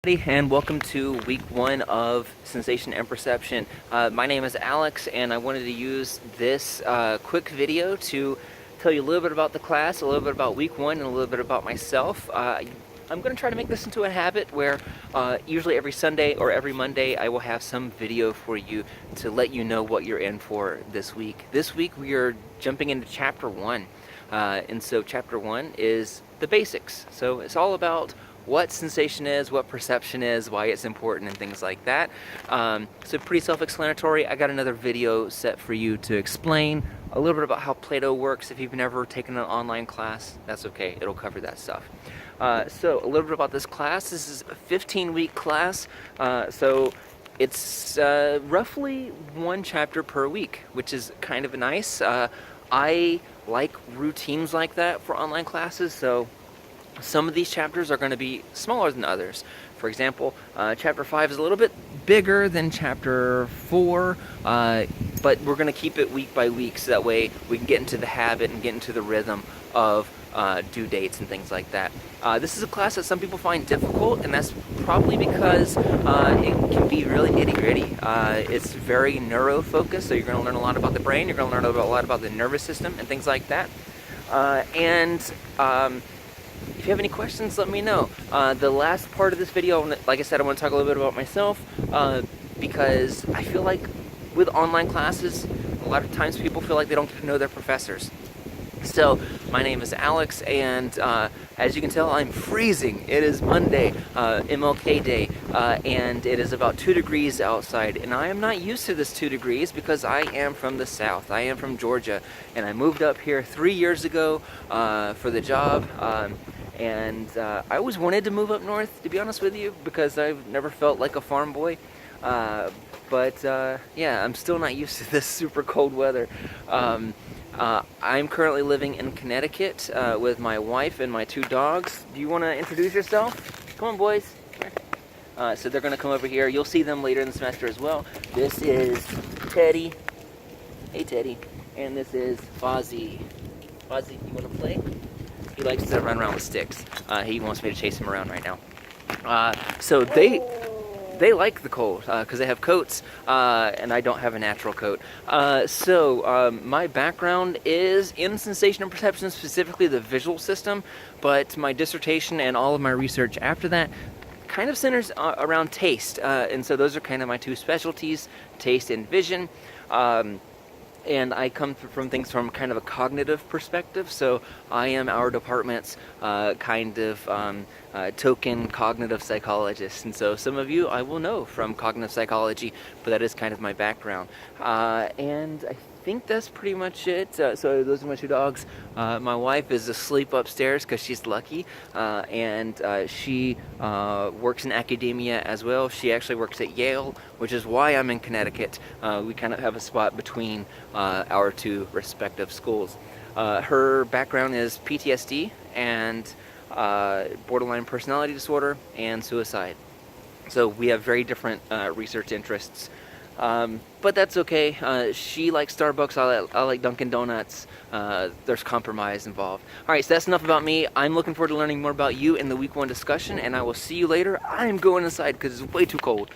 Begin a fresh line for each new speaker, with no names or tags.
And welcome to week one of Sensation and Perception. My name is Alex, and I wanted to use this quick video to tell you a little bit about the class, a little bit about week one, and a little bit about myself. I'm going to try to make this into a habit where usually every Sunday or every Monday I will have some video for you to let you know what you're in for this week. This week we are jumping into chapter one, and so chapter one is the basics. So it's all about what sensation is, what perception is, why it's important, and things like that. So pretty self-explanatory. I got another video set for you to explain a little bit about how Plato works. If you've never taken an online class, that's okay. It'll cover that stuff. So a little bit about this class. This is a 15-week class. So it's roughly one chapter per week, which is kind of nice. I like routines like that for online classes, so some of these chapters are going to be smaller than others. For example, chapter 5 is a little bit bigger than chapter 4, but we're going to keep it week by week so that way we can get into the habit and get into the rhythm of due dates and things like that. This is a class that some people find difficult, and that's probably because it can be really nitty-gritty. It's very neuro-focused, so you're going to learn a lot about the brain, you're going to learn a lot about the nervous system and things like that. If you have any questions, let me know. The last part of this video, like I said, I want to talk a little bit about myself because I feel like with online classes, a lot of times people feel like they don't get to know their professors. So, my name is Alex, and as you can tell, I'm freezing. It is Monday, MLK Day, and it is about 2 degrees outside, and I am not used to this 2 degrees because I am from the South. I am from Georgia, and I moved up here 3 years ago for the job, and I always wanted to move up north, to be honest with you, because I've never felt like a farm boy. But yeah, I'm still not used to this super cold weather. I'm currently living in Connecticut with my wife and my 2 dogs. Do you want to introduce yourself? Come on, boys. So they're going to come over here. You'll see them later in the semester as well. This is Teddy. Hey, Teddy. And this is Fozzie. Fozzie, you want to play? He likes to run around with sticks. He wants me to chase him around right now. So they like the cold because they have coats, and I don't have a natural coat. So my background is in sensation and perception, specifically the visual system, but my dissertation and all of my research after that kind of centers around taste. And so those are kind of my 2 specialties, taste and vision. And I come from things from kind of a cognitive perspective, so I am our department's kind of token cognitive psychologist. And so some of you I will know from cognitive psychology, but that is kind of my background. And I think that's pretty much it. So those are my 2 dogs. My wife is asleep upstairs because she's lucky, and she works in academia as well. She actually works at Yale, which is why I'm in Connecticut. We kind of have a spot between our 2 respective schools. Her background is PTSD and borderline personality disorder and suicide. So we have very different research interests. But that's okay. She likes Starbucks, I like Dunkin' Donuts. There's compromise involved. Alright, so that's enough about me. I'm looking forward to learning more about you in the week 1 discussion, and I will see you later. I'm going inside because it's way too cold.